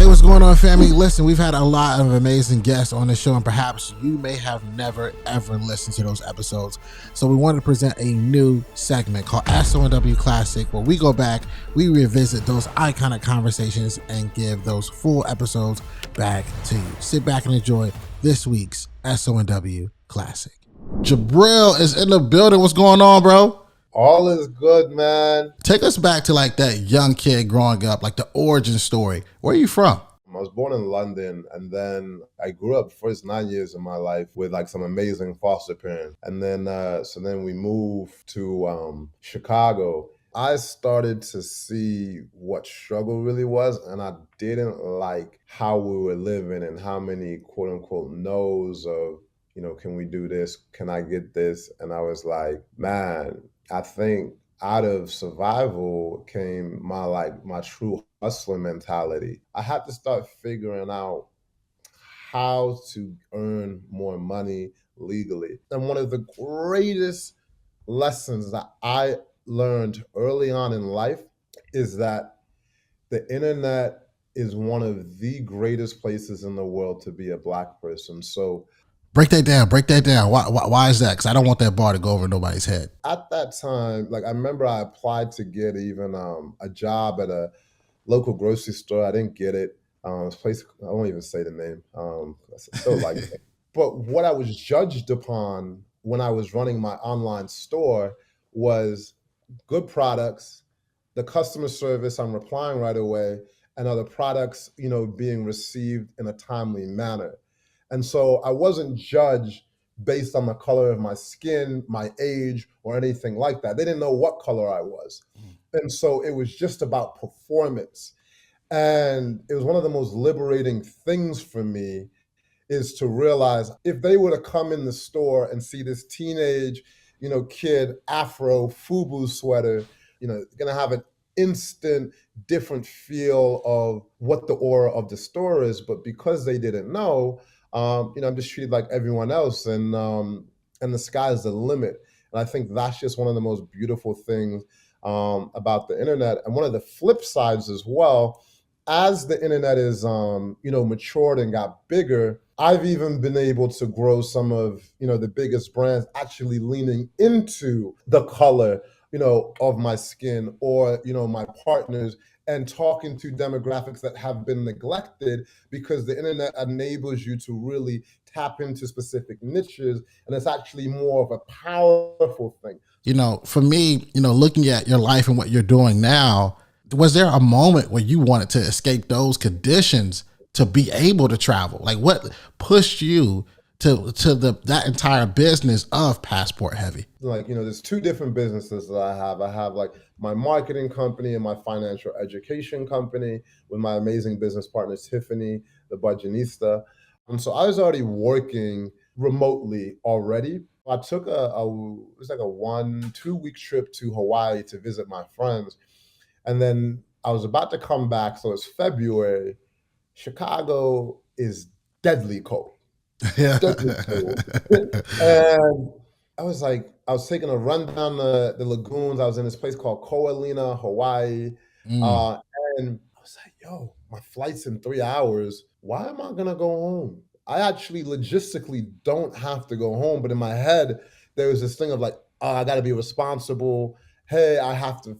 what's going on, family? Listen, we've had a lot of amazing guests on the show, and perhaps you may have never, ever listened to those episodes. So we wanted to present a new segment called SONW Classic, where we go back, we revisit those iconic conversations, and give those full episodes back to you. Sit back and enjoy this week's SONW Classic. Jubril is in the building. What's going on, bro? All is good, man. Take us back to like that young kid growing up, like the origin story. Where are you from? I was born in London, and then I grew up first 9 years of my life with like some amazing foster parents. And then, then we moved to Chicago. I started to see what struggle really was, and I didn't like how we were living and how many quote unquote no's of, can we do this? Can I get this? And I was like, man, I think out of survival came my true hustler mentality. I had to start figuring out how to earn more money legally. And one of the greatest lessons that I learned early on in life is that the internet is one of the greatest places in the world to be a Black person. So break that down. Why is that? Because I don't want that bar to go over nobody's head. At that time, I remember I applied to get even a job at a local grocery store. I didn't get it. This place, I won't even say the name. I still like it. But what I was judged upon when I was running my online store was good products, the customer service, I'm replying right away, and other products, being received in a timely manner. And so I wasn't judged based on the color of my skin, my age, or anything like that. They didn't know what color I was. And so it was just about performance. And it was one of the most liberating things for me is to realize if they were to come in the store and see this teenage, kid, Afro, FUBU sweater, gonna have an instant different feel of what the aura of the store is. But because they didn't know, I'm just treated like everyone else, and the sky's the limit. And I think that's just one of the most beautiful things about the internet. And one of the flip sides as well, as the internet is matured and got bigger, I've even been able to grow some of the biggest brands actually leaning into the color of my skin or my partners, and talking to demographics that have been neglected because the internet enables you to really tap into specific niches, and it's actually more of a powerful thing. For me, looking at your life and what you're doing now, was there a moment where you wanted to escape those conditions to be able to travel? Like, what pushed you to that entire business of Passport Heavy? There's two different businesses that I have. I have my marketing company and my financial education company with my amazing business partner, Tiffany, the Budgetista. And so I was already working remotely already. I took it was like a 1-2 week trip to Hawaii to visit my friends. And then I was about to come back. So it's February. Chicago is deadly cold. Yeah. And I was taking a run down the lagoons. I was in this place called Ko'olina, Hawaii. And I was like, yo, my flight's in 3 hours. Why am I gonna go home? I actually logistically don't have to go home. But in my head, there was this thing of I gotta be responsible. Hey, I have to,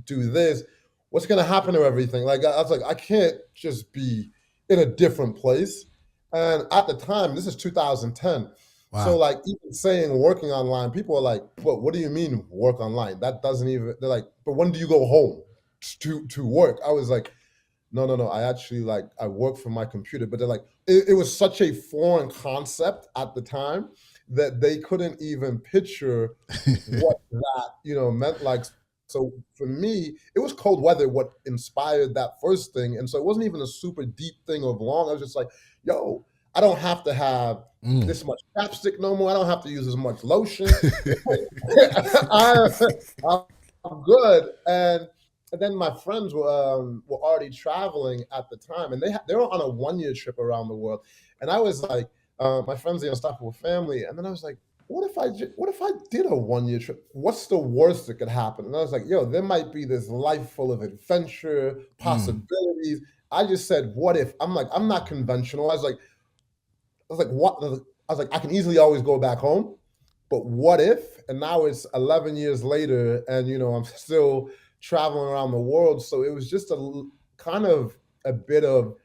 do this. What's gonna happen to everything? I was like, I can't just be in a different place. And at the time, this is 2010. Wow. So even saying working online, people are like, but what do you mean work online? That doesn't even, they're like, but when do you go home to work? I was like, no. I actually I work from my computer. But they're like, it was such a foreign concept at the time that they couldn't even picture what that, meant. So for me, it was cold weather what inspired that first thing. And so it wasn't even a super deep thing of long. I was just like, yo, I don't have to have this much chapstick no more. I don't have to use as much lotion. I'm good. And then my friends were already traveling at the time, and they were on a 1-year trip around the world. And I was like, my friends, the Unstoppable Family. And then I was like, what if I did a 1-year trip? What's the worst that could happen? And I was like, yo, there might be this life full of adventure, possibilities. I just said, what if? I'm like, I'm not conventional. What? I was like, I can easily always go back home, but what if? And now it's 11 years later, and I'm still traveling around the world. So it was just kind of a bit of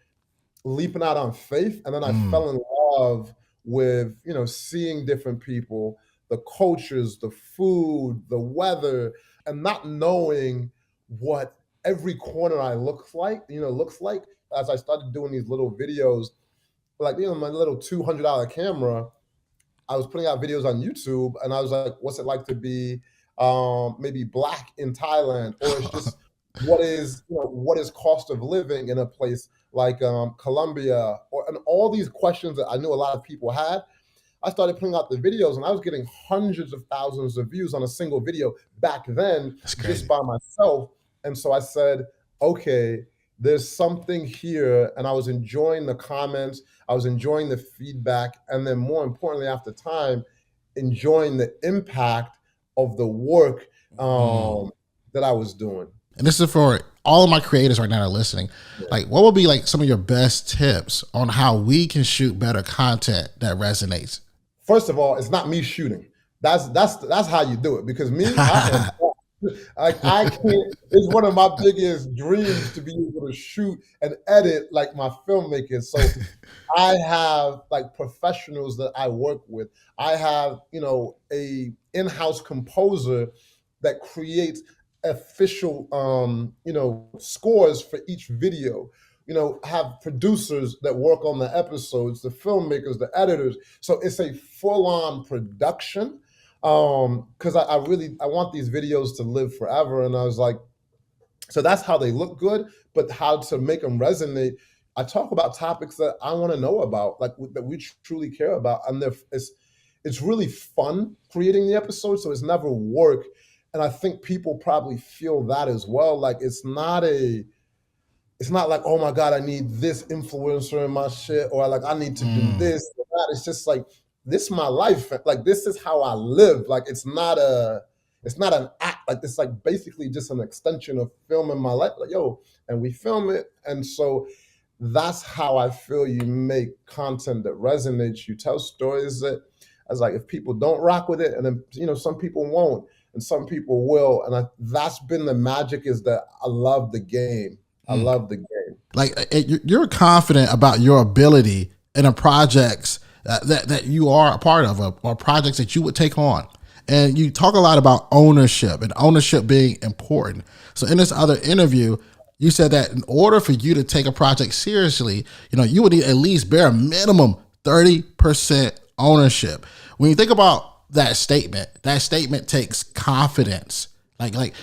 leaping out on faith, and then I fell in love with seeing different people, the cultures, the food, the weather, and not knowing what every corner I looks like as I started doing these little videos, like my little $200 camera. I was putting out videos on YouTube, and I was like, what's it like to be maybe black in Thailand? Or it's just what is cost of living in a place like Colombia, and all these questions that I knew a lot of people had. I started putting out the videos, and I was getting hundreds of thousands of views on a single video back then, just by myself. And so I said, okay, there's something here. And I was enjoying the comments, I was enjoying the feedback, and then more importantly, after time, enjoying the impact of the work that I was doing. And this is for all of my creators right now that are listening. Yeah. Like, what would be like some of your best tips on how we can shoot better content that resonates? First of all, it's not me shooting. That's how you do it. Because me, I can't. It's one of my biggest dreams to be able to shoot and edit like my filmmakers. So I have like professionals that I work with. I have a in-house composer that creates official scores for each video. Have producers that work on the episodes, the filmmakers, the editors. So it's a full-on production, because I want these videos to live forever. And I was like, so that's how they look good, but how to make them resonate. I talk about topics that I want to know about, like that we truly care about, and it's really fun creating the episode. So it's never work. And I think people probably feel that as well. Like it's not like, oh my God, I need this influencer in my shit, or like I need to do this or that. It's just like, this is my life. Like this is how I live. Like it's not an act. Like it's like basically just an extension of filming my life. Like, and we film it. And so that's how I feel you make content that resonates. You tell stories that, as like, if people don't rock with it, and then some people won't, and some people will. And that's been the magic, is that I love the game. I love the game. Like you're confident about your ability in a projects that you are a part of, or projects that you would take on. And you talk a lot about ownership, and ownership being important. So in this other interview, you said that in order for you to take a project seriously, you would need at least bare minimum 30% ownership. When you think about that statement takes confidence. Like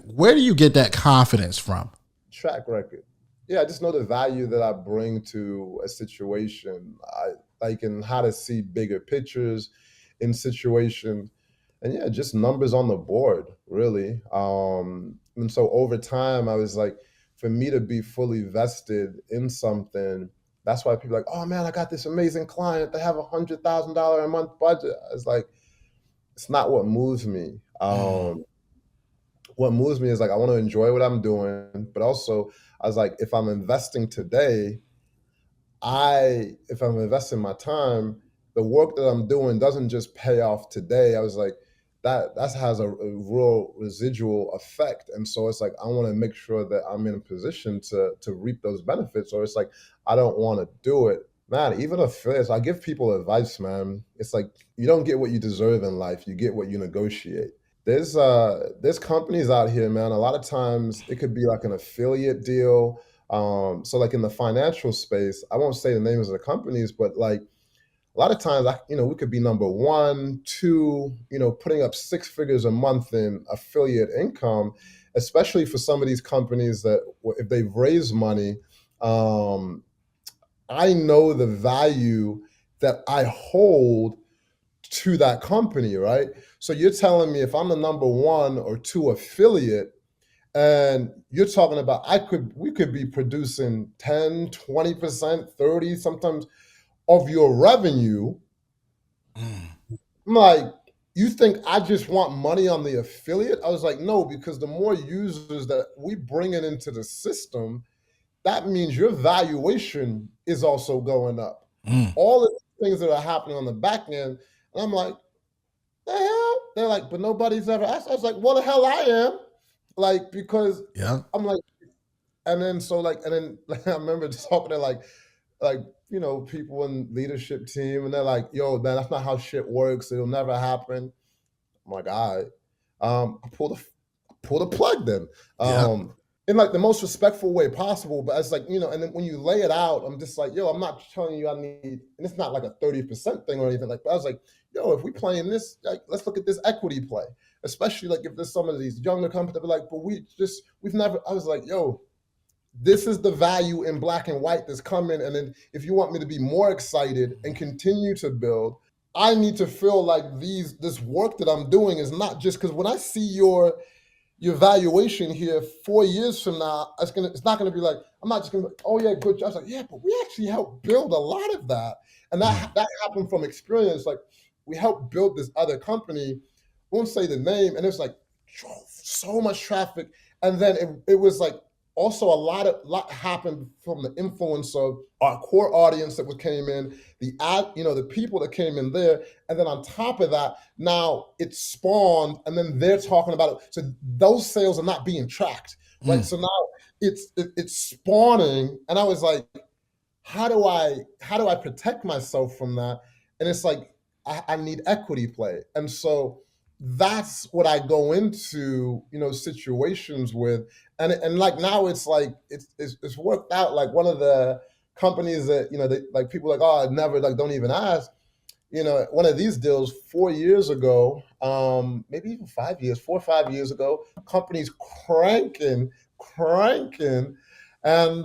where do you get that confidence from? Track record. Yeah, I just know the value that I bring to a situation. I like, and how to see bigger pictures in situations, and yeah, just numbers on the board, really. And so over time, I was like, for me to be fully vested in something, that's why people are like, oh man, I got this amazing client. They have $100,000 a month budget. I was like, it's not what moves me. What moves me is like, I want to enjoy what I'm doing, but also I was like, if I'm investing today, if I'm investing my time, the work that I'm doing doesn't just pay off today. I was like, that has a real residual effect. And so it's like, I want to make sure that I'm in a position to reap those benefits, or it's like, I don't want to do it. Man, even affiliates, I give people advice, man. It's like, you don't get what you deserve in life. You get what you negotiate. There's companies out here, man. A lot of times it could be like an affiliate deal. So like in the financial space, I won't say the names of the companies, but like a lot of times, we could be number 1, 2, putting up 6 figures a month in affiliate income, especially for some of these companies that, if they've raised money, I know the value that I hold to that company, right? So you're telling me if I'm the number 1 or 2 affiliate, and you're talking about we could be producing 10, 20%, 30, sometimes of your revenue. I'm like, you think I just want money on the affiliate? I was like, no, because the more users that we bring it into the system, that means your valuation is also going up. Mm. All of the things that are happening on the back end. And I'm like, the hell? They're like, but nobody's ever asked. I was like, well, the hell I am. Like, because Yeah. I'm like, and then so like, and then like, I remember talking to like, people in leadership team, and they're like, yo, man, that's not how shit works. It'll never happen. I'm like, all right. I pulled a plug then. Yeah. In like the most respectful way possible. But it's like, and then when you lay it out, I'm just like, yo, I'm not telling you I need, and it's not like a 30% thing or anything like that. But I was like, yo, if we playing this, like, let's look at this equity play. Especially like if there's some of these younger companies that be like, but we've never, I was like, yo, this is the value in black and white that's coming. And then if you want me to be more excited and continue to build, I need to feel like this work that I'm doing is not just because when I see your valuation here 4 years from now, it's not gonna be like, I'm not just gonna be like, oh yeah, good job. I was like, yeah, but we actually helped build a lot of that. And that happened from experience. Like we helped build this other company, won't say the name, and it's like so much traffic. And then it was like also a lot happened from the influence of our core audience that came in, the people that came in there, and then on top of that, now it spawned, and then they're talking about it. So those sales are not being tracked, right? So now it's spawning, and I was like, how do I protect myself from that? And it's like I need equity play, and so that's what I go into, situations with, and like now it's like it's worked out. Like one of the companies that they, like people like, oh, I never, like, don't even ask. One of these deals 4 years ago, maybe even 5 years, 4 or 5 years ago, companies cranking, and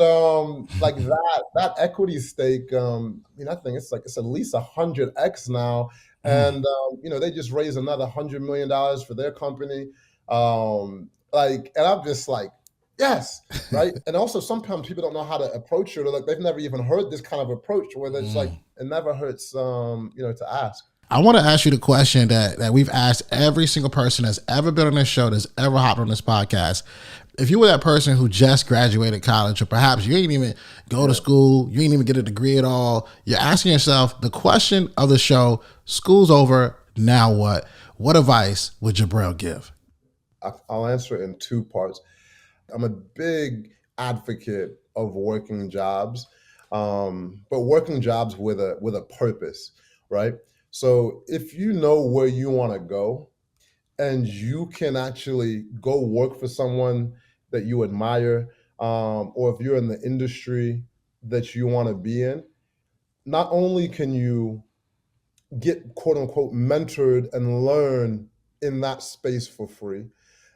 like that equity stake. I think it's at least 100x now, and they just raised another $100 million for their company. And I'm just like, yes, right. And also sometimes people don't know how to approach it, or like they've never even heard this kind of approach, where it's like it never hurts, to ask. I want to ask you the question that we've asked every single person that's ever been on this show, that's ever hopped on this podcast. If you were that person who just graduated college, or perhaps you ain't even go to school, you ain't even get a degree at all, you're asking yourself the question of the show: school's over, now what? What advice would Jubril give? I'll answer it in two parts. I'm a big advocate of working jobs, but working jobs with a purpose, right? So if you know where you want to go, and you can actually go work for someone that you admire, or if you're in the industry that you want to be in, not only can you get quote unquote mentored and learn in that space for free,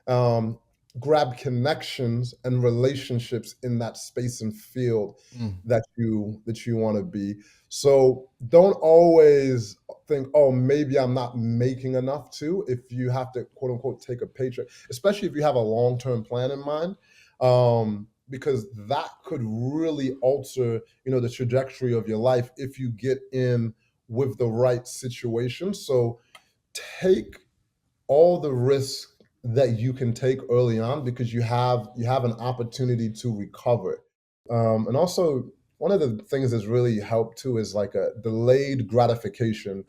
um, grab connections and relationships in that space and field that you want to be. So don't always think, oh, maybe I'm not making enough to, if you have to quote unquote take a paycheck, especially if you have a long-term plan in mind, because that could really alter, the trajectory of your life if you get in with the right situation. So take all the risks that you can take early on, because you have an opportunity to recover. And also, one of the things that's really helped too is like a delayed gratification.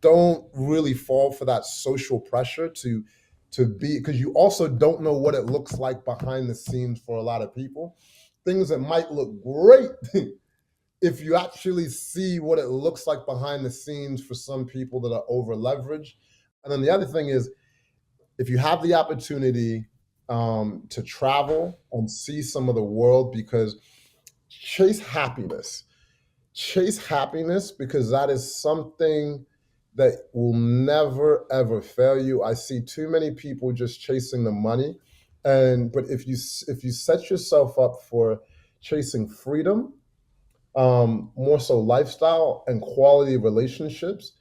Don't really fall for that social pressure to be, because you also don't know what it looks like behind the scenes for a lot of people. Things that might look great if you actually see what it looks like behind the scenes for some people that are over leveraged. And then the other thing is, if you have the opportunity to travel and see some of the world, because chase happiness, chase happiness, because that is something that will never ever fail you. I see too many people just chasing the money, but if you set yourself up for chasing freedom, more so lifestyle and quality relationships,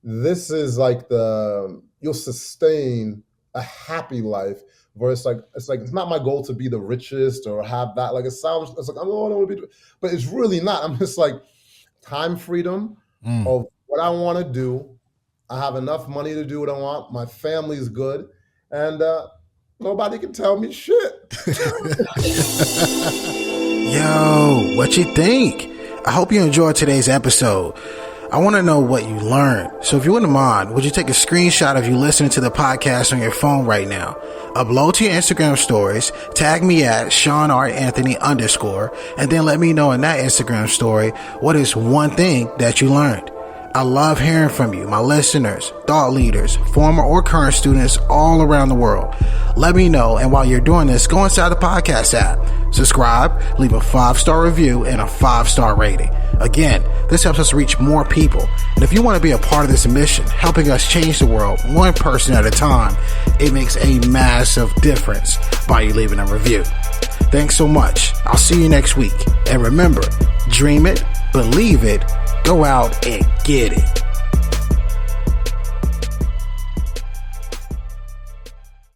this is like you'll sustain a happy life. Versus like it's not my goal to be the richest or have that. Like it's like, oh, I don't want to be, but it's really not. I'm just like, time freedom of what I want to do. I have enough money to do what I want. My family's good, and nobody can tell me shit. Yo, what you think? I hope you enjoyed today's episode. I want to know what you learned. So if you wouldn't mind, would you take a screenshot of you listening to the podcast on your phone right now? Upload to your Instagram stories, tag me at Shawn Anthony _, and then let me know in that Instagram story what is one thing that you learned. I love hearing from you, my listeners, thought leaders, former or current students all around the world. Let me know, and while you're doing this, go inside the podcast app, subscribe, leave a 5-star review and a 5-star rating. Again, this helps us reach more people. And if you want to be a part of this mission, helping us change the world one person at a time, it makes a massive difference by you leaving a review. Thanks so much. I'll see you next week. And remember, dream it, believe it, go out and get it.